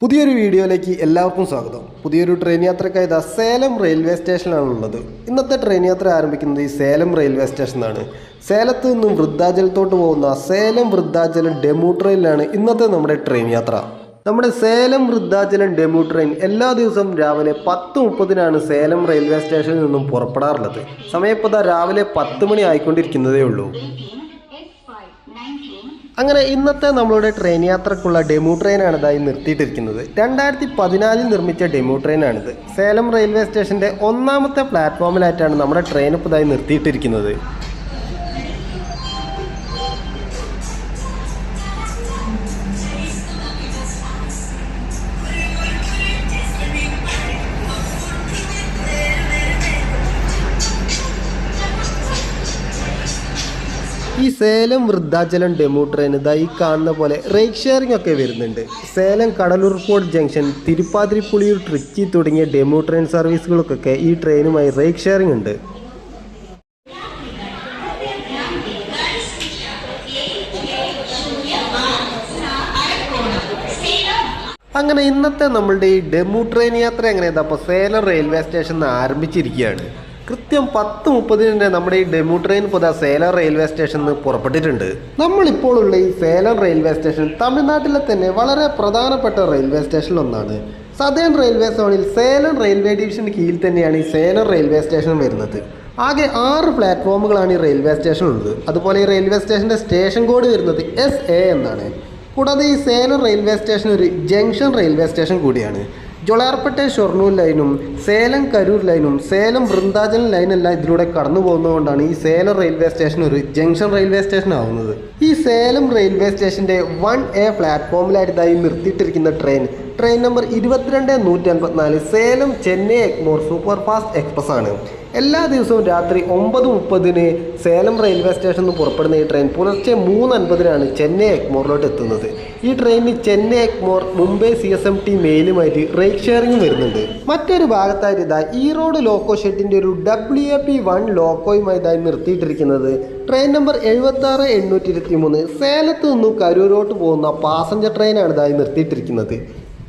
പുതിയൊരു വീഡിയോയിലേക്ക് എല്ലാവർക്കും സ്വാഗതം. പുതിയൊരു ട്രെയിൻ യാത്രക്കായി സേലം റെയിൽവേ സ്റ്റേഷനിലാണുള്ളത്. ഇന്നത്തെ ട്രെയിൻ യാത്ര ആരംഭിക്കുന്നത് ഈ സേലം റെയിൽവേ സ്റ്റേഷനാണ്. സേലത്ത് നിന്നും വൃദ്ധാചലത്തോട്ട് പോകുന്ന സേലം വൃദ്ധാചലം ഡെമു ട്രെയിനിലാണ് ഇന്നത്തെ നമ്മുടെ ട്രെയിൻ യാത്ര. നമ്മുടെ സേലം വൃദ്ധാചലം ഡെമു ട്രെയിൻ എല്ലാ ദിവസവും രാവിലെ 10:30 സേലം റെയിൽവേ സ്റ്റേഷനിൽ നിന്നും പുറപ്പെടാറുള്ളത്. സമയപ്പത രാവിലെ 10 മണി ആയിക്കൊണ്ടിരിക്കുന്നതേ ഉള്ളൂ. അങ്ങനെ ഇന്നത്തെ നമ്മളുടെ ട്രെയിൻ യാത്രക്കുള്ള ഡെമു ട്രെയിനാണ് ഇതായി നിർത്തിയിട്ടിരിക്കുന്നത്. 2014 നിർമ്മിച്ച ഡെമു ട്രെയിനാണിത്. സേലം റെയിൽവേ സ്റ്റേഷൻ്റെ 1ാമത്തെ പ്ലാറ്റ്ഫോമിലായിട്ടാണ് നമ്മുടെ ട്രെയിൻ ഇപ്പോൾ ഇതായി നിർത്തിയിട്ടിരിക്കുന്നത്. ഈ സേലം വൃദ്ധാചലം ഡെമു ട്രെയിൻ ഇതായി കാണുന്ന പോലെ റേറ്റ് ഷെയറിംഗ് ഒക്കെ വരുന്നുണ്ട്. സേലം കടലൂർക്കോട് ജംഗ്ഷൻ, തിരുപ്പാതിരിപ്പുളിയൂർ, ട്രിച്ചി തുടങ്ങിയ ഡെമു ട്രെയിൻ സർവീസുകൾക്കൊക്കെ ഈ ട്രെയിനുമായി റേറ്റ് ഷെയറിംഗ് ഉണ്ട്. അങ്ങനെ ഇന്നത്തെ നമ്മളുടെ ഈ ഡെമു ട്രെയിൻ യാത്ര എങ്ങനെയാണ് അപ്പോൾ സേലം റെയിൽവേ സ്റ്റേഷനിൽ നിന്ന് ആരംഭിച്ചിരിക്കുകയാണ്. കൃത്യം 10:30 നമ്മുടെ ഈ ഡെമു ട്രെയിൻ ഇപ്പോൾ സേലം റെയിൽവേ സ്റ്റേഷനിൽ നിന്ന് പുറപ്പെട്ടിട്ടുണ്ട്. നമ്മളിപ്പോൾ ഉള്ള ഈ സേലം റെയിൽവേ സ്റ്റേഷൻ തമിഴ്നാട്ടിലെ തന്നെ വളരെ പ്രധാനപ്പെട്ട റെയിൽവേ സ്റ്റേഷനിൽ ഒന്നാണ്. സദേൺ റെയിൽവേ സോണിൽ സേലം റെയിൽവേ ഡിവിഷന് കീഴിൽ തന്നെയാണ് ഈ സേലം റെയിൽവേ സ്റ്റേഷൻ വരുന്നത്. ആകെ 6 പ്ലാറ്റ്ഫോമുകളാണ് ഈ റെയിൽവേ സ്റ്റേഷനുള്ളത്. അതുപോലെ ഈ റെയിൽവേ സ്റ്റേഷൻ്റെ സ്റ്റേഷൻ കോഡ് വരുന്നത് SA എന്നാണ്. കൂടാതെ ഈ സേലം റെയിൽവേ സ്റ്റേഷൻ ഒരു ജംഗ്ഷൻ റെയിൽവേ സ്റ്റേഷൻ കൂടിയാണ്. ജോളാർപേട്ട ഷൊർണൂർ ലൈനും സേലം കരൂർ ലൈനും സേലം വൃന്ദാചലം ലൈനെല്ലാം ഇതിലൂടെ കടന്നു പോകുന്നതുകൊണ്ടാണ് ഈ സേലം റെയിൽവേ സ്റ്റേഷൻ ഒരു ജംഗ്ഷൻ റെയിൽവേ സ്റ്റേഷൻ ആവുന്നത്. ഈ സേലം റെയിൽവേ സ്റ്റേഷൻ്റെ 1A പ്ലാറ്റ്ഫോമിലായിട്ടായി നിർത്തിയിട്ടിരിക്കുന്ന train number 22154 Salem Chennai Egmore super fast express ആണ്. എല്ലാ ദിവസവും രാത്രി 9:30 സേലം റെയിൽവേ സ്റ്റേഷനിൽ നിന്ന് പുറപ്പെടുന്ന ഈ ട്രെയിൻ പുലർച്ചെ 3:50 ചെന്നൈ എഗ്മോറിലോട്ട് എത്തുന്നത്. ഈ ട്രെയിനിന് ചെന്നൈ എഗ്മോർ, മുംബൈ CSMT മെയിലുമായിട്ട് റേറ്റ് ഷെയറിംഗ് വരുന്നുണ്ട്. മറ്റൊരു ഭാഗത്തായിട്ട് ഈറോഡ് ലോക്കോ ഷെഡിൻ്റെ ഒരു WAP1 ലോക്കോയുമായി നിർത്തിയിട്ടിരിക്കുന്നത് ട്രെയിൻ നമ്പർ 76823 സേലത്ത് നിന്നും കരൂരോട്ട് പോകുന്ന പാസഞ്ചർ ട്രെയിനാണ് നിർത്തിയിട്ടിരിക്കുന്നത്.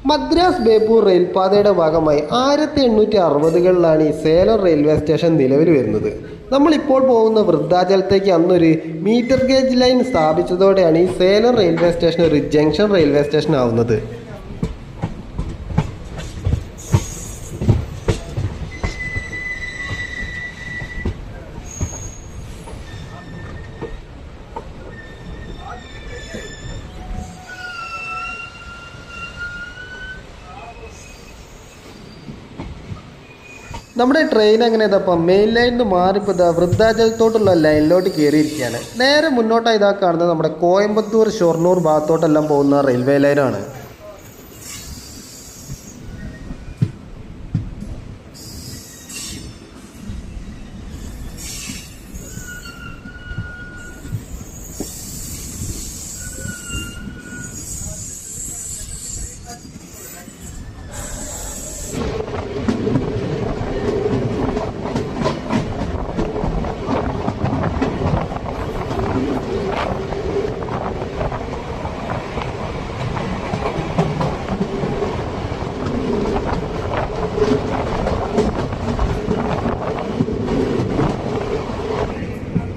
മദ്രാസ് ബേപ്പൂർ റെയിൽപാതയുടെ ഭാഗമായി 1860കളിലാണ് ഈ സേലം റെയിൽവേ സ്റ്റേഷൻ നിലവിൽ വരുന്നത്. നമ്മളിപ്പോൾ പോകുന്ന വൃദ്ധാചലത്തേക്ക് അന്നൊരു മീറ്റർ ഗേജ് ലൈൻ സ്ഥാപിച്ചതോടെയാണ് ഈ സേലം റെയിൽവേ സ്റ്റേഷൻ ഒരു ജംഗ്ഷൻ റെയിൽവേ സ്റ്റേഷൻ ആവുന്നത്. നമ്മുടെ ട്രെയിൻ അങ്ങനെ ഇതപ്പം മെയിൻ ലൈനിൽ നിന്ന് മാറിപ്പോൾ വൃദ്ധാചലത്തോട്ടുള്ള ലൈനിലോട്ട് കയറിയിരിക്കുകയാണ്. നേരെ മുന്നോട്ടായി കാണുന്നത് നമ്മുടെ കോയമ്പത്തൂർ ഷൊർണൂർ ഭാഗത്തോട്ടെല്ലാം പോകുന്ന റെയിൽവേ ലൈനാണ്.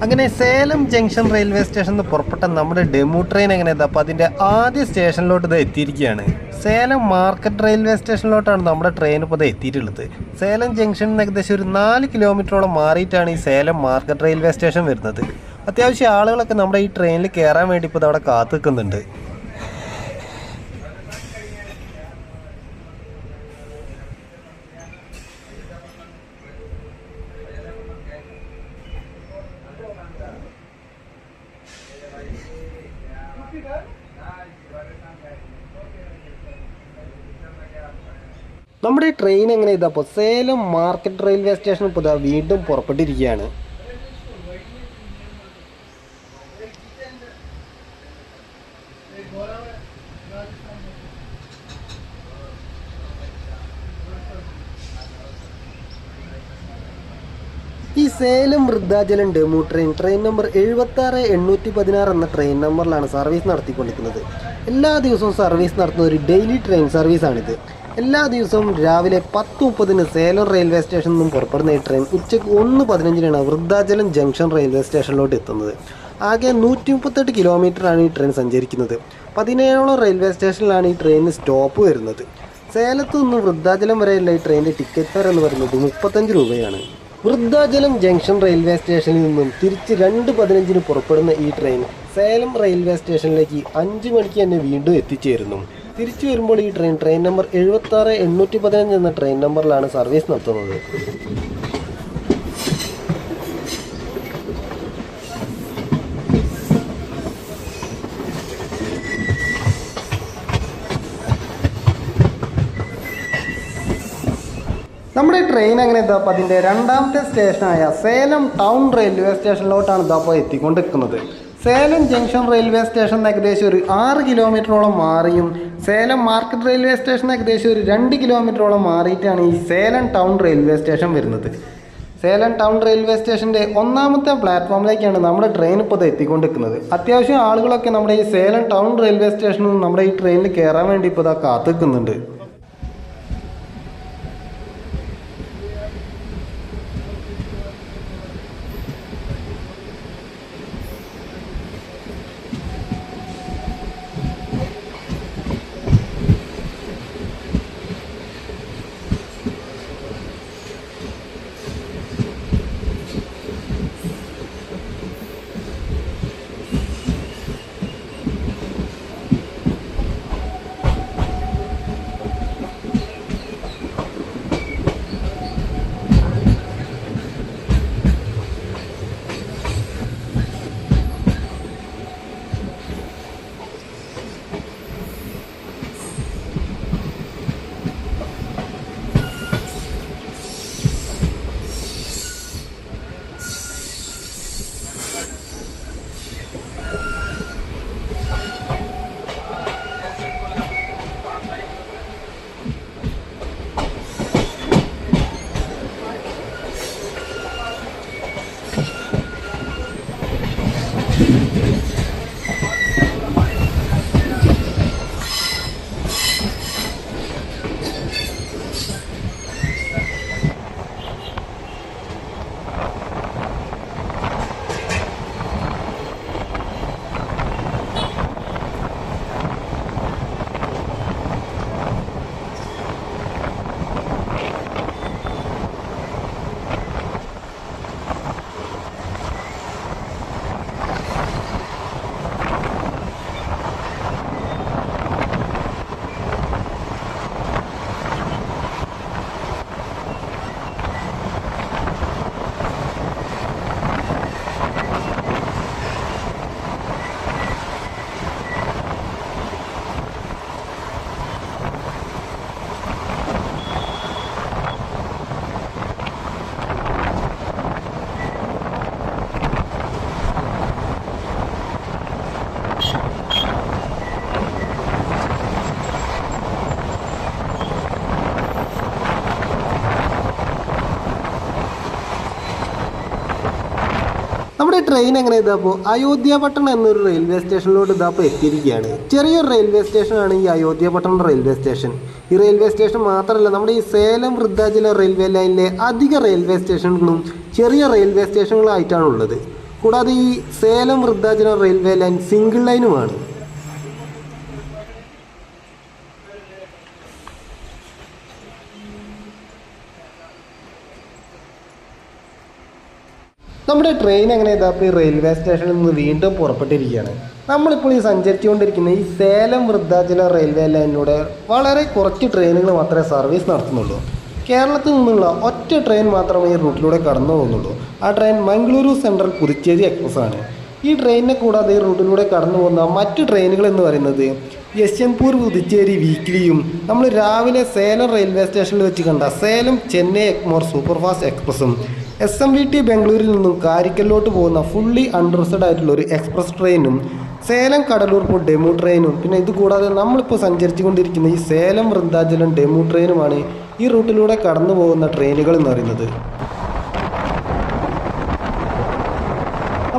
അങ്ങനെ സേലം ജംഗ്ഷൻ റെയിൽവേ സ്റ്റേഷനിൽ നിന്ന് പുറപ്പെട്ട നമ്മുടെ ഡെമു ട്രെയിൻ എങ്ങനെയാണ് അപ്പോൾ അതിൻ്റെ ആദ്യ സ്റ്റേഷനിലോട്ട് ഇത് എത്തിയിരിക്കുകയാണ്. സേലം മാർക്കറ്റ് റെയിൽവേ സ്റ്റേഷനിലോട്ടാണ് നമ്മുടെ ട്രെയിൻ ഇപ്പോൾ ഇത് എത്തിയിട്ടുള്ളത്. സേലം ജംഗ്ഷനിൽ നിന്ന് ഏകദേശം ഒരു 4 കിലോമീറ്ററോളം മാറിയിട്ടാണ് ഈ സേലം മാർക്കറ്റ് റെയിൽവേ സ്റ്റേഷൻ വരുന്നത്. അത്യാവശ്യം ആളുകളൊക്കെ നമ്മുടെ ഈ ട്രെയിനിൽ കയറാൻ വേണ്ടി ഇപ്പോൾ അവിടെ കാത്തു നിൽക്കുന്നുണ്ട്. നമ്മുടെ ട്രെയിൻ എങ്ങനെ അപ്പോൾ സേലം മാർക്കറ്റ് റെയിൽവേ സ്റ്റേഷൻ ഇപ്പോൾ വീണ്ടും പുറപ്പെട്ടിരിക്കുകയാണ്. ഈ Salem Vriddhachalam DEMU train number 76816 എന്ന ട്രെയിൻ നമ്പറിലാണ് സർവീസ് നടത്തിക്കൊണ്ടിരിക്കുന്നത്. എല്ലാ ദിവസവും സർവീസ് നടത്തുന്ന ഒരു ഡെയിലി ട്രെയിൻ സർവീസാണിത്. എല്ലാ ദിവസവും രാവിലെ 10:30 സേലം റെയിൽവേ സ്റ്റേഷനിൽ നിന്നും പുറപ്പെടുന്ന ഈ ട്രെയിൻ ഉച്ചയ്ക്ക് 1:15 വൃദ്ധാചലം ജംഗ്ഷൻ റെയിൽവേ സ്റ്റേഷനിലോട്ട് എത്തുന്നത്. ആകെ 138 കിലോമീറ്ററാണ് ഈ ട്രെയിൻ സഞ്ചരിക്കുന്നത്. 17ഓളം റെയിൽവേ സ്റ്റേഷനിലാണ് ഈ ട്രെയിനിന് സ്റ്റോപ്പ് വരുന്നത്. സേലത്തു നിന്ന് വൃദ്ധാചലം വരെയുള്ള ഈ ട്രെയിനിൻ്റെ ടിക്കറ്റ് ഫെയർ എന്ന് പറയുന്നത് 35 രൂപയാണ്. വൃദ്ധാചലം ജംഗ്ഷൻ റെയിൽവേ സ്റ്റേഷനിൽ നിന്നും തിരിച്ച് 2:15 പുറപ്പെടുന്ന ഈ ട്രെയിൻ സേലം റെയിൽവേ സ്റ്റേഷനിലേക്ക് 5 മണിക്ക് തന്നെ വീണ്ടും എത്തിച്ചേരുന്നു. തിരിച്ചു വരുമ്പോൾ ഈ ട്രെയിൻ നമ്പർ 76-815 എന്ന ട്രെയിൻ നമ്പറിലാണ് സർവീസ് നടത്തുന്നത്. നമ്മുടെ ഈ ട്രെയിൻ അങ്ങനെ ഇതാപ്പോൾ അതിൻ്റെ രണ്ടാമത്തെ സ്റ്റേഷനായ സേലം ടൗൺ റെയിൽവേ സ്റ്റേഷനിലോട്ടാണ് ഇതാപ്പോൾ എത്തിക്കൊണ്ടിരിക്കുന്നത്. സേലം ജംഗ്ഷൻ റെയിൽവേ സ്റ്റേഷൻ ഏകദേശം ഒരു 6 കിലോമീറ്ററോളം മാറിയും സേലം മാർക്കറ്റ് റെയിൽവേ സ്റ്റേഷൻ ഏകദേശം ഒരു 2 കിലോമീറ്ററോളം മാറിയിട്ടാണ് ഈ സേലം ടൗൺ റെയിൽവേ സ്റ്റേഷൻ വരുന്നത്. സേലം ടൗൺ റെയിൽവേ സ്റ്റേഷൻ്റെ 1ാമത്തെ പ്ലാറ്റ്ഫോമിലേക്കാണ് നമ്മുടെ ട്രെയിൻ ഇപ്പോൾ എത്തിക്കൊണ്ടിരിക്കുന്നത്. അത്യാവശ്യം ആളുകളൊക്കെ നമ്മുടെ ഈ സേലം ടൗൺ റെയിൽവേ സ്റ്റേഷനിൽ നമ്മുടെ ഈ ട്രെയിനിൽ കയറാൻ വേണ്ടി ഇപ്പോൾ ഇതാ കാത്തിക്കുന്നുണ്ട്. നമ്മുടെ ട്രെയിൻ എങ്ങനെ ഇതാപ്പോൾ അയോധ്യാപട്ടണം എന്നൊരു റെയിൽവേ സ്റ്റേഷനിലോട്ട് ഇതാപ്പോൾ എത്തിയിരിക്കുകയാണ്. ചെറിയൊരു റെയിൽവേ സ്റ്റേഷനാണ് ഈ അയോധ്യാപട്ടണം റെയിൽവേ സ്റ്റേഷൻ. ഈ റെയിൽവേ സ്റ്റേഷൻ മാത്രമല്ല, നമ്മുടെ ഈ സേലം വൃദ്ധാചലം റെയിൽവേ ലൈനിലെ അധിക റെയിൽവേ സ്റ്റേഷനുകളും ചെറിയ റെയിൽവേ സ്റ്റേഷനുകളായിട്ടാണ് ഉള്ളത്. കൂടാതെ ഈ Salem Vriddhachalam railway line single ലൈനുമാണ്. നമ്മുടെ ട്രെയിൻ എങ്ങനെ ഇതാപ്പോൾ ഈ റെയിൽവേ സ്റ്റേഷനിൽ നിന്ന് വീണ്ടും പുറപ്പെട്ടിരിക്കുകയാണ്. നമ്മളിപ്പോൾ ഈ സഞ്ചരിച്ചുകൊണ്ടിരിക്കുന്ന ഈ സേലം വൃദ്ധാചലം റെയിൽവേ ലൈനിലൂടെ വളരെ കുറച്ച് ട്രെയിനുകൾ മാത്രമേ സർവീസ് നടത്തുന്നുള്ളൂ. കേരളത്തിൽ നിന്നുള്ള ഒറ്റ ട്രെയിൻ മാത്രമേ ഈ റൂട്ടിലൂടെ കടന്നു പോകുന്നുള്ളൂ. ആ train Mangaluru central Puducherry express ആണ്. ഈ ട്രെയിനിനെ കൂടാതെ ഈ റൂട്ടിലൂടെ കടന്നു പോകുന്ന മറ്റ് ട്രെയിനുകൾ എന്ന് പറയുന്നത് യശ്വന്ത്പൂർ പുതുച്ചേരി വീക്ക്ലിയും നമ്മൾ രാവിലെ സേലം റെയിൽവേ സ്റ്റേഷനിൽ വെച്ച് കണ്ട സേലം ചെന്നൈ എഗ്മോർ സൂപ്പർഫാസ്റ്റ് എക്സ്പ്രസ്സും SMVT ബംഗളൂരിൽ നിന്നും കാരിക്കലിലോട്ട് പോകുന്ന ഫുള്ളി അൺറിസർവ്ഡ് ആയിട്ടുള്ള ഒരു എക്സ്പ്രസ് ട്രെയിനും സേലം കടലൂർ പോർട്ട് ഡെമു ട്രെയിനും പിന്നെ ഇതുകൂടാതെ നമ്മളിപ്പോൾ സഞ്ചരിച്ചു കൊണ്ടിരിക്കുന്ന ഈ സേലം വൃന്ദാചലം ഡെമു ട്രെയിനുമാണ് ഈ റൂട്ടിലൂടെ കടന്നു പോകുന്ന ട്രെയിനുകൾ എന്ന് പറയുന്നത്.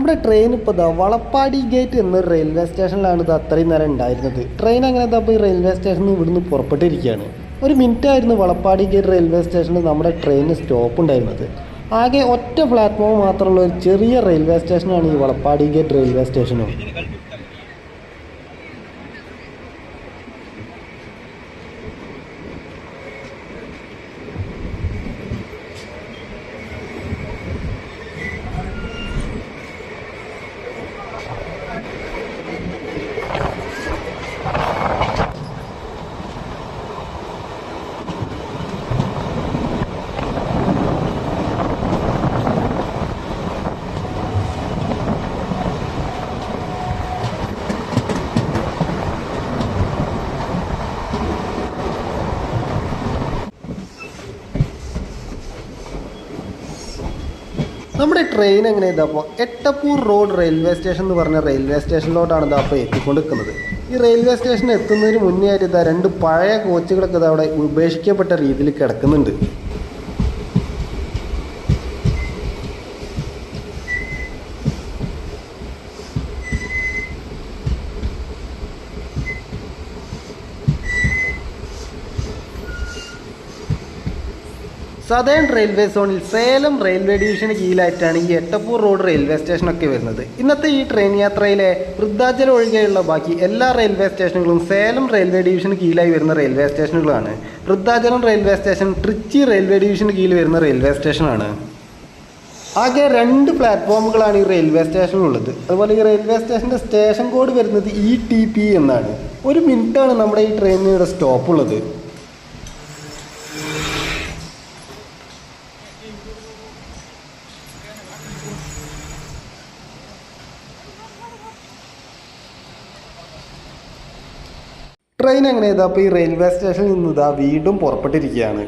നമ്മുടെ ട്രെയിൻ ഇപ്പോൾ ഇതാ വളപ്പാടി ഗേറ്റ് എന്നൊരു റെയിൽവേ സ്റ്റേഷനിലാണ് ഇത് അത്രയും നേരം ഉണ്ടായിരുന്നത്. ട്രെയിൻ അങ്ങനെ ഇതാ ഇപ്പോൾ ഈ റെയിൽവേ സ്റ്റേഷനിൽ ഇവിടുന്ന് പുറപ്പെട്ടിരിക്കുകയാണ്. ഒരു മിനിറ്റ് ആയിരുന്നു വളപ്പാടി ഗേറ്റ് റെയിൽവേ സ്റ്റേഷനിൽ നമ്മുടെ ട്രെയിനിന് സ്റ്റോപ്പ് ഉണ്ടായിരുന്നത്. ആകെ ഒറ്റ പ്ലാറ്റ്ഫോം മാത്രമുള്ള ഒരു ചെറിയ റെയിൽവേ സ്റ്റേഷനാണ് ഈ വളപ്പാടി ഗേറ്റ് റെയിൽവേ സ്റ്റേഷനും. നമ്മുടെ ട്രെയിൻ എങ്ങനെ ഇതപ്പോൾ എട്ടപ്പൂർ റോഡ് റെയിൽവേ സ്റ്റേഷൻ എന്ന് പറഞ്ഞ റെയിൽവേ സ്റ്റേഷനിലോട്ടാണ് ഇത് അപ്പോൾ എത്തിക്കൊണ്ടിരിക്കുന്നത്. ഈ റെയിൽവേ സ്റ്റേഷനിൽ എത്തുന്നതിന് മുന്നേ ആയിട്ട് ഇതാ രണ്ട് പഴയ കോച്ചുകളൊക്കെ ഇത് അവിടെ ഉപേക്ഷിക്കപ്പെട്ട രീതിയിൽ കിടക്കുന്നുണ്ട്. സതേൺ റെയിൽവേ സോണിൽ സേലം റെയിൽവേ ഡിവിഷന് കീഴിലായിട്ടാണ് ഈ എട്ടപ്പൂർ റോഡ് റെയിൽവേ സ്റ്റേഷനൊക്കെ വരുന്നത്. ഇന്നത്തെ ഈ ട്രെയിൻ യാത്രയിലെ വൃദ്ധാചലം ഒഴികെയുള്ള ബാക്കി എല്ലാ റെയിൽവേ സ്റ്റേഷനുകളും സേലം റെയിൽവേ ഡിവിഷന് കീഴിലായി വരുന്ന റെയിൽവേ സ്റ്റേഷനുകളാണ്. Vriddhachalam railway station Trichy railway ഡിവിഷന് കീഴിൽ വരുന്ന റെയിൽവേ സ്റ്റേഷനാണ്. ആകെ 2 പ്ലാറ്റ്ഫോമുകളാണ് ഈ റെയിൽവേ സ്റ്റേഷനിലുള്ളത്. അതുപോലെ ഈ റെയിൽവേ സ്റ്റേഷൻ്റെ സ്റ്റേഷൻ കോഡ് വരുന്നത് ETP എന്നാണ്. ഒരു മിനിറ്റാണ് നമ്മുടെ ഈ ട്രെയിനിന് സ്റ്റോപ്പ് ഉള്ളത്. ട്രെയിൻ എങ്ങനെ ഇതാ അപ്പോൾ ഈ റെയിൽവേ സ്റ്റേഷനിൽ നിന്ന് ഇതാ വീണ്ടും പുറപ്പെട്ടിരിക്കുകയാണ്.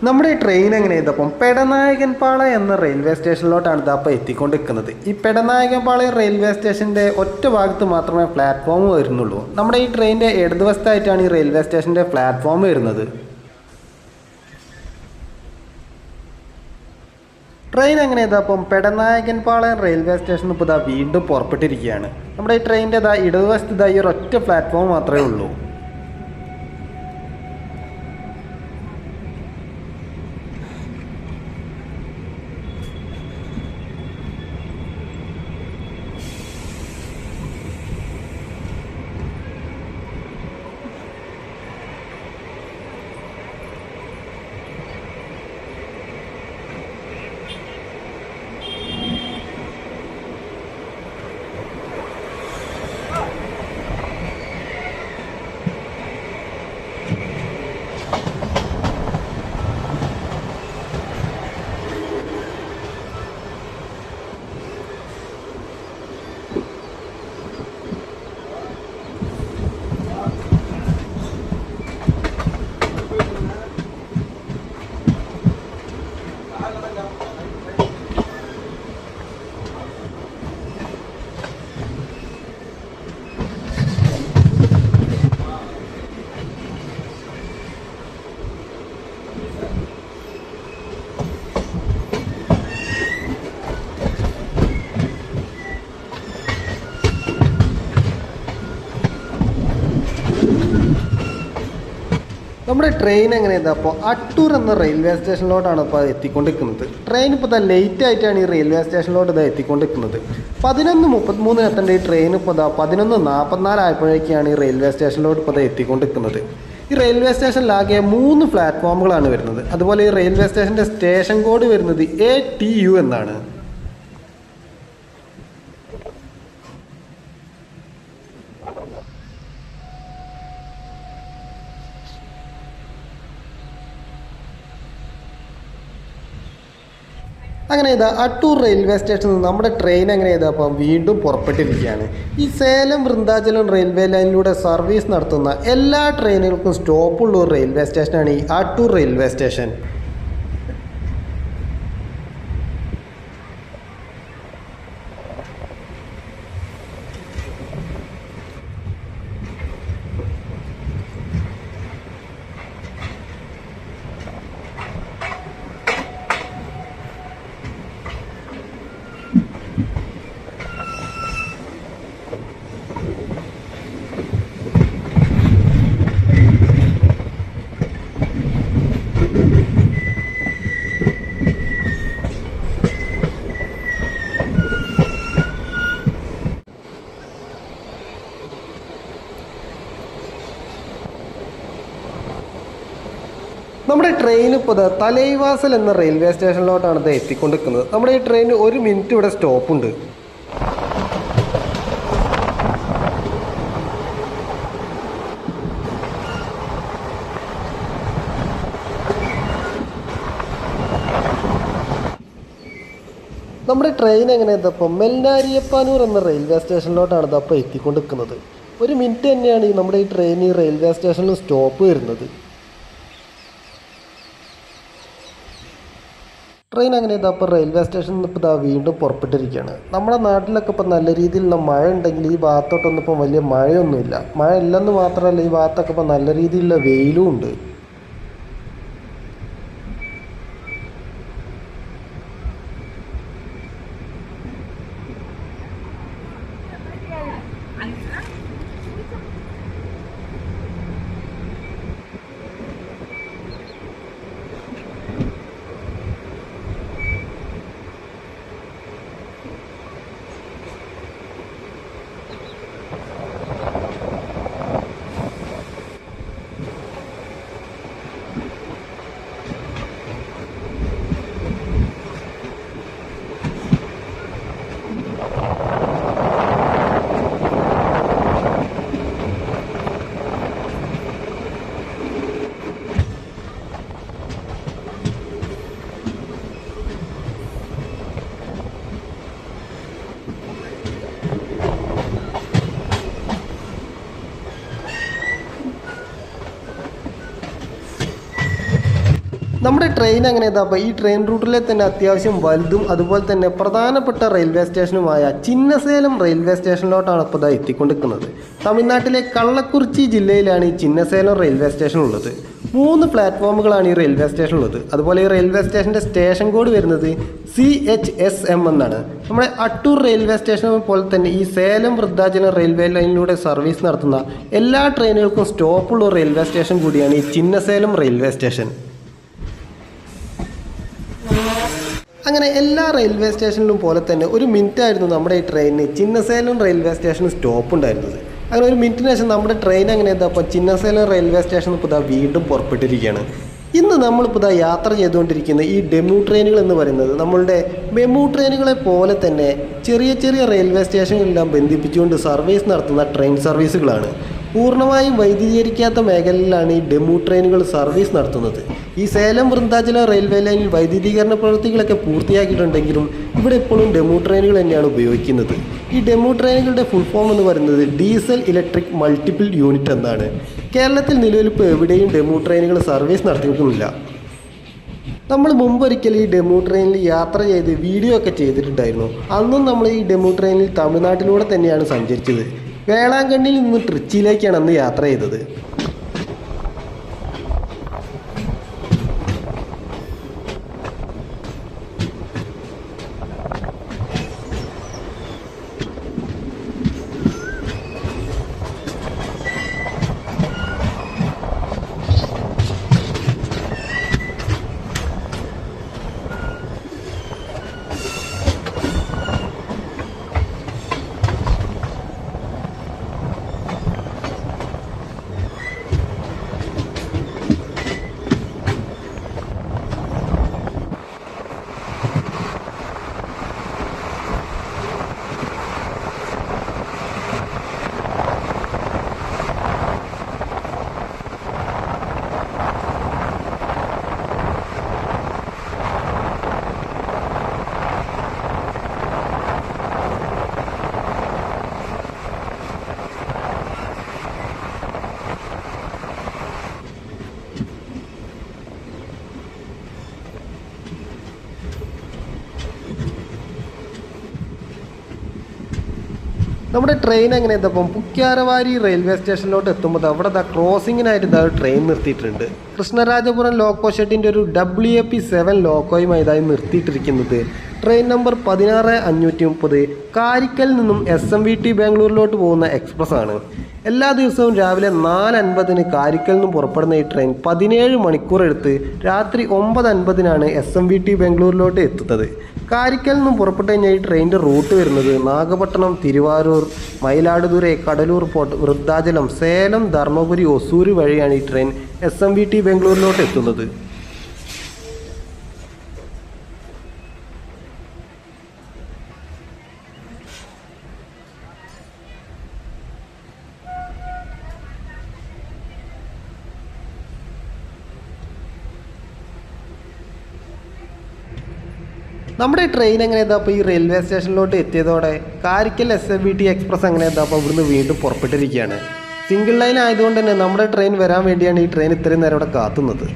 നമ്മുടെ ഈ ട്രെയിൻ എങ്ങനെ ചെയ്തപ്പം പെടനായകൻപാള എന്ന റെയിൽവേ സ്റ്റേഷനിലോട്ടാണ് ഇതപ്പോൾ എത്തിക്കൊണ്ടിരിക്കുന്നത്. ഈ പെടനായകൻപാളയം റെയിൽവേ സ്റ്റേഷൻ്റെ ഒറ്റ ഭാഗത്ത് മാത്രമേ പ്ലാറ്റ്ഫോം വരുന്നുള്ളൂ. നമ്മുടെ ഈ ട്രെയിനിൻ്റെ ഇടതുവശത്തായിട്ടാണ് ഈ റെയിൽവേ സ്റ്റേഷൻ്റെ പ്ലാറ്റ്ഫോം വരുന്നത്. ട്രെയിൻ എങ്ങനെ ഇതപ്പം പെടനായകൻപാളയം റെയിൽവേ സ്റ്റേഷനിൽ ഇപ്പോൾ ഇതാ വീണ്ടും പുറപ്പെട്ടിരിക്കുകയാണ്. നമ്മുടെ ഈ ട്രെയിനിൻ്റെ ഇടതുവശത്ത് ഇതാ ഈ ഒരൊറ്റ പ്ലാറ്റ്ഫോം മാത്രമേ ഉള്ളൂ. നമ്മുടെ ട്രെയിൻ എങ്ങനെയാണ് അപ്പോൾ അട്ടൂർ എന്ന റെയിൽവേ സ്റ്റേഷനിലോട്ടാണ് ഇപ്പോൾ എത്തിക്കൊണ്ടിരിക്കുന്നത്. ട്രെയിൻ ഇപ്പോൾ ലേറ്റ് ആയിട്ടാണ് ഈ റെയിൽവേ സ്റ്റേഷനിലോട്ട് എത്തിക്കൊണ്ടിരിക്കുന്നത്. 11:33 എത്തേണ്ട ഈ ട്രെയിൻ ഇപ്പോൾ 11:44 ആയപ്പോഴേക്കാണ് ഈ റെയിൽവേ സ്റ്റേഷനിലോട്ട് ഇപ്പോൾ എത്തിക്കൊണ്ടിരിക്കുന്നത്. ഈ റെയിൽവേ സ്റ്റേഷനിലാകെ 3 പ്ലാറ്റ്ഫോമുകളാണ് വരുന്നത്. അതുപോലെ ഈ റെയിൽവേ സ്റ്റേഷൻ്റെ സ്റ്റേഷൻ കോഡ് വരുന്നത് ATU എന്നാണ്. അങ്ങനെ അട്ടൂർ റെയിൽവേ സ്റ്റേഷനിൽ നിന്ന് നമ്മുടെ ട്രെയിൻ അപ്പം വീണ്ടും പുറപ്പെട്ടിരിക്കുകയാണ്. ഈ സേലം വൃന്ദാചലം റെയിൽവേ ലൈനിലൂടെ സർവീസ് നടത്തുന്ന എല്ലാ ട്രെയിനുകൾക്കും സ്റ്റോപ്പുള്ള ഒരു റെയിൽവേ സ്റ്റേഷനാണ് ഈ അട്ടൂർ റെയിൽവേ സ്റ്റേഷൻ. നമ്മുടെ ട്രെയിൻ ഇപ്പോൾ തലൈവാസൽ എന്ന റെയിൽവേ സ്റ്റേഷനിലോട്ടാണ് എത്തിക്കൊണ്ടിരിക്കുന്നത്. നമ്മുടെ ഈ ട്രെയിൻ 1 മിനിറ്റ് ഇവിടെ സ്റ്റോപ്പുണ്ട്. നമ്മുടെ ട്രെയിൻ എങ്ങനെയപ്പോൾ മെൽനാരിയപ്പാനൂർ എന്ന റെയിൽവേ സ്റ്റേഷനിലോട്ടാണ് അപ്പോൾ എത്തിക്കൊണ്ടിരിക്കുന്നത്. 1 മിനിറ്റ് തന്നെയാണ് നമ്മുടെ ഈ ട്രെയിൻ ഈ റെയിൽവേ സ്റ്റേഷനിൽ സ്റ്റോപ്പ് വരുന്നത്. ട്രെയിൻ അങ്ങനെ അപ്പോൾ റെയിൽവേ സ്റ്റേഷനിൽ ഇപ്പോൾ വീണ്ടും പുറപ്പെട്ടിരിക്കുകയാണ്. നമ്മുടെ നാട്ടിലൊക്കെ ഇപ്പോൾ നല്ല രീതിയിലുള്ള മഴ ഉണ്ടെങ്കിൽ ഈ ഭാഗത്തോട്ടൊന്നും ഇപ്പോൾ വലിയ മഴയൊന്നുമില്ല. മഴ ഇല്ലെന്ന് മാത്രമല്ല, ഈ ഭാഗത്തൊക്കെ ഇപ്പോൾ നല്ല രീതിയിലുള്ള വെയിലും ഉണ്ട്. നമ്മുടെ ട്രെയിൻ അങ്ങനെ അപ്പോൾ ഈ ട്രെയിൻ റൂട്ടിലെ തന്നെ അത്യാവശ്യം വലുതും അതുപോലെ തന്നെ പ്രധാനപ്പെട്ട റെയിൽവേ സ്റ്റേഷനുമായ ചിന്നസേലം റെയിൽവേ സ്റ്റേഷനിലോട്ടാണ് ഇപ്പോൾ എത്തിക്കൊണ്ടിരിക്കുന്നത്. തമിഴ്നാട്ടിലെ കള്ളക്കുറിച്ചി ജില്ലയിലാണ് ഈ ചിന്നസേലം റെയിൽവേ സ്റ്റേഷൻ ഉള്ളത്. 3 പ്ലാറ്റ്ഫോമുകളാണ് ഈ റെയിൽവേ സ്റ്റേഷൻ ഉള്ളത്. അതുപോലെ ഈ റെയിൽവേ സ്റ്റേഷൻ്റെ സ്റ്റേഷൻ കോഡ് വരുന്നത് CHSM എന്നാണ്. നമ്മുടെ അട്ടൂർ റെയിൽവേ സ്റ്റേഷൻ പോലെ തന്നെ ഈ സേലം വൃദ്ധാചലം റെയിൽവേ ലൈനിലൂടെ സർവീസ് നടത്തുന്ന എല്ലാ ട്രെയിനുകൾക്കും സ്റ്റോപ്പുള്ള റെയിൽവേ സ്റ്റേഷൻ കൂടിയാണ് ഈ ചിന്നസേലം റെയിൽവേ സ്റ്റേഷൻ. അങ്ങനെ എല്ലാ റെയിൽവേ സ്റ്റേഷനിലും പോലെ തന്നെ 1 മിനിറ്റ് ആയിരുന്നു നമ്മുടെ ഈ ട്രെയിനിന് ചിന്നസേലം റെയിൽവേ സ്റ്റേഷന് സ്റ്റോപ്പ് ഉണ്ടായിരുന്നത്. അങ്ങനെ 1 മിനിറ്റിന് ശേഷം നമ്മുടെ ട്രെയിൻ അങ്ങനെ അപ്പോൾ ചിന്നസേലം റെയിൽവേ സ്റ്റേഷനിൽ ഇപ്പോൾ വീണ്ടും പുറപ്പെട്ടിരിക്കുകയാണ്. ഇന്ന് നമ്മളിപ്പോൾ യാത്ര ചെയ്തുകൊണ്ടിരിക്കുന്ന ഈ ഡെമു ട്രെയിനുകൾ എന്ന് പറയുന്നത് നമ്മളുടെ മെമു ട്രെയിനുകളെ പോലെ തന്നെ ചെറിയ ചെറിയ റെയിൽവേ സ്റ്റേഷനുകളെല്ലാം ബന്ധിപ്പിച്ചുകൊണ്ട് സർവീസ് നടത്തുന്ന ട്രെയിൻ സർവീസുകളാണ്. പൂർണ്ണമായും വൈദ്യുതീകരിക്കാത്ത മേഖലയിലാണ് ഈ ഡെമു ട്രെയിനുകൾ സർവീസ് നടത്തുന്നത്. ഈ സേലം വൃന്ദാചലം റെയിൽവേ ലൈനിൽ വൈദ്യുതീകരണ പ്രവൃത്തികളൊക്കെ പൂർത്തിയാക്കിയിട്ടുണ്ടെങ്കിലും ഇവിടെ ഇപ്പോഴും ഡെമു ട്രെയിനുകൾ തന്നെയാണ് ഉപയോഗിക്കുന്നത്. ഈ ഡെമു ട്രെയിനുകളുടെ ഫുൾ ഫോം എന്ന് പറയുന്നത് ഡീസൽ ഇലക്ട്രിക് മൾട്ടിപ്പിൾ യൂണിറ്റ് എന്നാണ്. കേരളത്തിൽ നിലവിൽ ഇപ്പോൾ എവിടെയും ഡെമു ട്രെയിനുകൾ സർവീസ് നടത്തിയിട്ടുമില്ല. നമ്മൾ മുമ്പൊരിക്കൽ ഈ ഡെമു ട്രെയിനിൽ യാത്ര ചെയ്ത് വീഡിയോ ഒക്കെ ചെയ്തിട്ടുണ്ടായിരുന്നു. അന്നും നമ്മൾ ഈ ഡെമു ട്രെയിനിൽ തമിഴ്നാട്ടിലൂടെ തന്നെയാണ് സഞ്ചരിച്ചത്. വേളാങ്കണ്ണിയിൽ നിന്ന് ട്രിച്ചിയിലേക്കാണ് അന്ന് യാത്ര ചെയ്തത്. നമ്മുടെ ട്രെയിൻ എങ്ങനെ എത്തപ്പം പുക്യാരവാരി റെയിൽവേ സ്റ്റേഷനിലോട്ട് എത്തുമ്പോൾ അവിടെ ക്രോസിങ്ങിനായിട്ട് ട്രെയിൻ നിർത്തിയിട്ടുണ്ട്. കൃഷ്ണരാജപുരം ലോക്കോ ഷെഡിൻ്റെ ഒരു WAP7 ലോക്കോയുമായി ഇതായി നിർത്തിയിട്ടിരിക്കുന്നത് ട്രെയിൻ നമ്പർ 16530 കാരിക്കൽ നിന്നും SMVT ബാംഗ്ലൂരിലോട്ട് പോകുന്ന എക്സ്പ്രസ് ആണ്. എല്ലാ ദിവസവും രാവിലെ 4:50 കാരിക്കൽ നിന്നും പുറപ്പെടുന്ന ഈ ട്രെയിൻ 17 മണിക്കൂർ എടുത്ത് രാത്രി 9:50 SMVT ബാംഗ്ലൂരിലോട്ട് എത്തുന്നത്. കാരിക്കൽ നിന്നും പുറപ്പെട്ടു കഴിഞ്ഞാൽ ഈ ട്രെയിനിൻ്റെ റൂട്ട് വരുന്നത് നാഗപട്ടണം, തിരുവാരൂർ, മയിലാടുതുറൈ, കടലൂർ പോർട്ട്, വൃദ്ധാചലം, സേലം, ധർമ്മപുരി, ഒസൂര് വഴിയാണ് ഈ ട്രെയിൻ SMVT ബാംഗ്ലൂരിലോട്ട് എത്തുന്നത്. നമ്മുടെ ട്രെയിൻ എങ്ങനെ അപ്പോൾ ഈ റെയിൽവേ സ്റ്റേഷനിലോട്ട് എത്തിയതോടെ കാരിക്കൽ SMVT എക്സ്പ്രസ് എങ്ങനെ അപ്പോൾ ഇവിടുന്ന് വീണ്ടും പുറപ്പെട്ടിരിക്കുകയാണ്. സിംഗിൾ ലൈൻ ആയതുകൊണ്ട് തന്നെ നമ്മുടെ ട്രെയിൻ വരാൻ വേണ്ടിയാണ് ഈ ട്രെയിൻ ഇത്രയും നേരം ഇവിടെ കാത്തുന്നത്.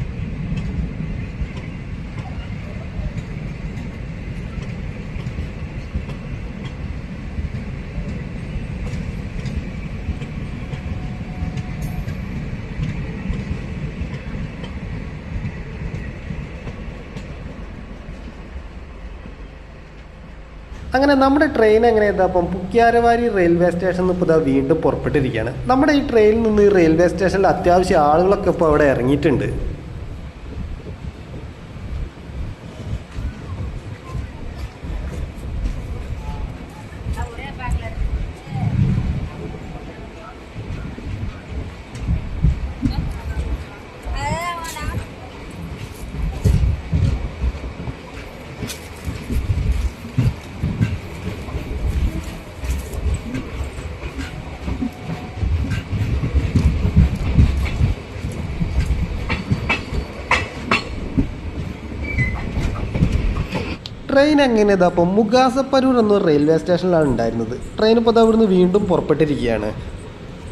അങ്ങനെ നമ്മുടെ ട്രെയിൻ എങ്ങനെ അപ്പം പുക്യാരവാരി റെയിൽവേ സ്റ്റേഷനിൽ ഇപ്പോൾ ഇതാ വീണ്ടും പുറപ്പെട്ടിരിക്കുകയാണ്. നമ്മുടെ ഈ ട്രെയിനിൽ നിന്ന് ഈ റെയിൽവേ സ്റ്റേഷനിൽ അത്യാവശ്യം ആളുകളൊക്കെ ഇപ്പോൾ അവിടെ ഇറങ്ങിയിട്ടുണ്ട്. ട്രെയിൻ എങ്ങനെ അപ്പോൾ മുഗാസപ്പരൂർ എന്ന റെയിൽവേ സ്റ്റേഷനിലാണ് ഉണ്ടായിരുന്നത്. ട്രെയിൻ ഇപ്പോൾ അവിടുന്ന് വീണ്ടും പുറപ്പെട്ടിരിക്കുകയാണ്.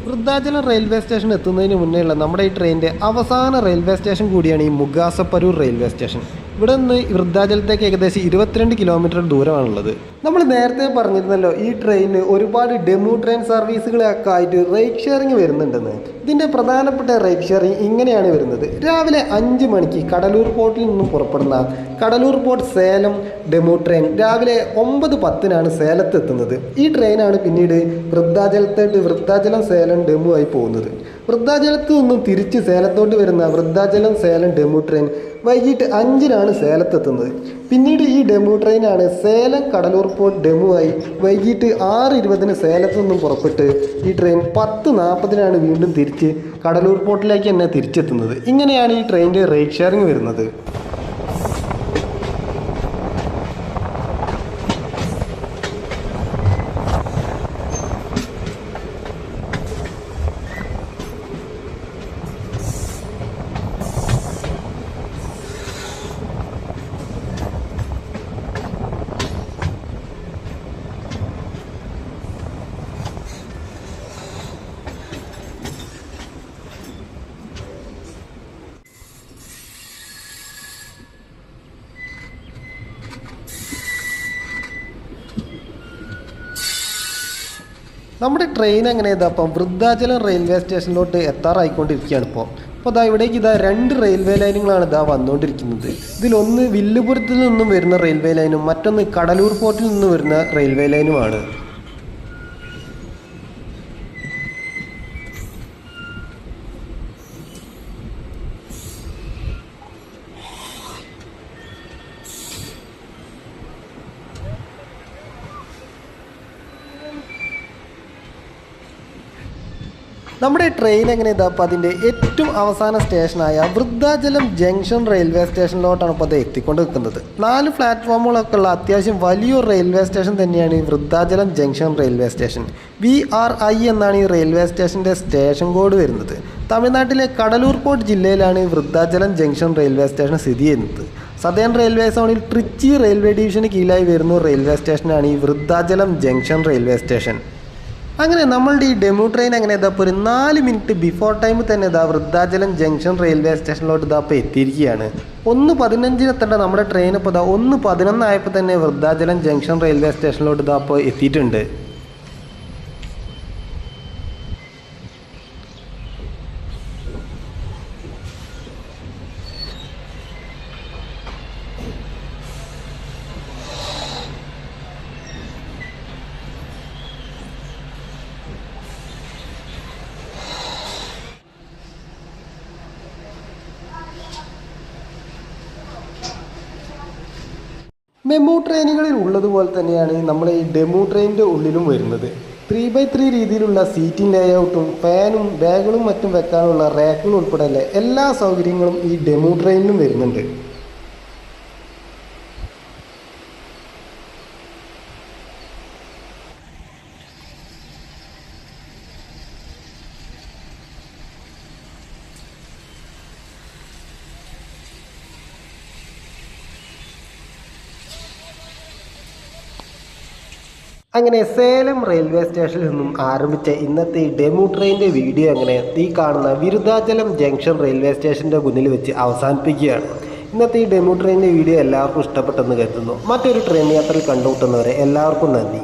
വൃദ്ധാചലം റെയിൽവേ സ്റ്റേഷൻ എത്തുന്നതിന് മുന്നേയുള്ള നമ്മുടെ ഈ ട്രെയിനിൻ്റെ അവസാന റെയിൽവേ സ്റ്റേഷൻ കൂടിയാണ് ഈ മുഗാസപ്പരൂർ റെയിൽവേ സ്റ്റേഷൻ. ഇവിടെ നിന്ന് വൃദ്ധാചലത്തേക്ക് ഏകദേശം 22 കിലോമീറ്റർ ദൂരമാണുള്ളത്. നമ്മൾ നേരത്തെ പറഞ്ഞിരുന്നല്ലോ ഈ ട്രെയിനിന് ഒരുപാട് ഡെമു ട്രെയിൻ സർവീസുകളൊക്കെ ആയിട്ട് റൈഡ് ഷെയറിങ് വരുന്നുണ്ടെന്ന്. ഇതിൻ്റെ പ്രധാനപ്പെട്ട റൈഡ് ഷെയറിങ് ഇങ്ങനെയാണ് വരുന്നത്. രാവിലെ 5 മണിക്ക് കടലൂർ പോർട്ടിൽ നിന്നും പുറപ്പെടുന്ന Cuddalore port Salem DEMU train രാവിലെ 9:10 സേലത്ത് എത്തുന്നത്. ഈ ട്രെയിനാണ് പിന്നീട് വൃദ്ധാചലം സേലം ഡെമു ആയി പോകുന്നത്. വൃദ്ധാചലത്ത് നിന്നും തിരിച്ച് സേലത്തോട്ട് വരുന്ന വൃദ്ധാചലം സേലം ഡെമു ട്രെയിൻ വൈകിട്ട് 5 സേലത്തെത്തുന്നത്. പിന്നീട് ഈ ഡെമു ട്രെയിനാണ് സേലം കടലൂർ പോർട്ട് ഡെമു ആയി വൈകിട്ട് 6:20 സേലത്തു നിന്നും പുറപ്പെട്ട് ഈ ട്രെയിൻ 10:40 വീണ്ടും തിരിച്ച് കടലൂർ പോർട്ടിലേക്ക് തന്നെ തിരിച്ചെത്തുന്നത്. ഇങ്ങനെയാണ് ഈ ട്രെയിനിൻ്റെ റൈഡ് ഷെയറിങ് വരുന്നത്. നമ്മുടെ ട്രെയിൻ എങ്ങനെ അപ്പം വൃദ്ധാചലം റെയിൽവേ സ്റ്റേഷനിലോട്ട് എത്താറായിക്കൊണ്ടിരിക്കുകയാണ് ഇപ്പോൾ അതാ ഇവിടേക്ക് 2 റെയിൽവേ ലൈനുകളാണ് വന്നുകൊണ്ടിരിക്കുന്നത്. ഇതിലൊന്ന് വില്ലുപുരത്തിൽ നിന്നും വരുന്ന റെയിൽവേ ലൈനും മറ്റൊന്ന് കടലൂർ പോർട്ടിൽ നിന്നും വരുന്ന റെയിൽവേ ലൈനുമാണ്. നമ്മുടെ ട്രെയിൻ എങ്ങനെ അപ്പോൾ അതിൻ്റെ ഏറ്റവും അവസാന സ്റ്റേഷനായ വൃദ്ധാചലം ജംഗ്ഷൻ റെയിൽവേ സ്റ്റേഷനിലോട്ടാണ് ഇപ്പോൾ അത് എത്തിക്കൊണ്ട് നിൽക്കുന്നത്. 4 പ്ലാറ്റ്ഫോമുകളൊക്കെ ഉള്ള അത്യാവശ്യം വലിയൊരു റെയിൽവേ സ്റ്റേഷൻ തന്നെയാണ് ഈ Vriddhachalam junction railway station. VRI എന്നാണ് ഈ റെയിൽവേ സ്റ്റേഷൻ്റെ സ്റ്റേഷൻ കോഡ് വരുന്നത്. തമിഴ്നാട്ടിലെ കടലൂർ പോർട്ട് ജില്ലയിലാണ് ഈ വൃദ്ധാചലം ജംഗ്ഷൻ റെയിൽവേ സ്റ്റേഷൻ സ്ഥിതി ചെയ്യുന്നത്. സദേൺ റെയിൽവേ സോണിൽ ട്രിച്ചി റെയിൽവേ ഡിവിഷന് കീഴിലായി വരുന്ന റെയിൽവേ സ്റ്റേഷനാണ് ഈ വൃദ്ധാചലം ജംഗ്ഷൻ റെയിൽവേ സ്റ്റേഷൻ. അങ്ങനെ നമ്മളുടെ ഈ ഡെമു ട്രെയിൻ എങ്ങനെ ഇപ്പോൾ ഒരു 4 മിനിറ്റ് ബിഫോർ ടൈം തന്നെ വൃദ്ധാചലം ജംഗ്ഷൻ റെയിൽവേ സ്റ്റേഷനിലോട്ട് ഇപ്പോൾ എത്തിയിരിക്കുകയാണ്. 1:15 എത്തേണ്ട നമ്മുടെ ട്രെയിൻ ഇപ്പോൾ 1:11 ആയപ്പോൾ തന്നെ വൃദ്ധാചലം ജംഗ്ഷൻ റെയിൽവേ സ്റ്റേഷനിലോട്ട് ഇപ്പോൾ എത്തിയിട്ടുണ്ട്. മെമു ട്രെയിനുകളിൽ ഉള്ളതുപോലെ തന്നെയാണ് നമ്മുടെ ഈ ഡെമു ട്രെയിനിൻ്റെ ഉള്ളിലും വരുന്നത്. 3x3 രീതിയിലുള്ള സീറ്റിംഗ് ലേഔട്ടും ഫാനും ബാഗുകളും മറ്റും വെക്കാനുള്ള റാക്കുകളും ഉൾപ്പെടെ എല്ലാ സൗകര്യങ്ങളും ഈ ഡെമു ട്രെയിനിലും വരുന്നുണ്ട്. അങ്ങനെ സേലം റെയിൽവേ സ്റ്റേഷനിൽ നിന്നും ആരംഭിച്ച ഇന്നത്തെ ഈ ഡെമു ട്രെയിനിൻ്റെ വീഡിയോ അങ്ങനെ ഈ കാണുന്ന വിരുദ്ധാചലം ജംഗ്ഷൻ റെയിൽവേ സ്റ്റേഷൻ്റെ മുന്നിൽ വെച്ച് അവസാനിപ്പിക്കുകയാണ്. ഇന്നത്തെ ഈ ഡെമു ട്രെയിനിൻ്റെ വീഡിയോ എല്ലാവർക്കും ഇഷ്ടപ്പെട്ടെന്ന് കരുതുന്നു. മറ്റൊരു ട്രെയിൻ യാത്രയിൽ കണ്ടുമുട്ടുന്നവരെ എല്ലാവർക്കും നന്ദി.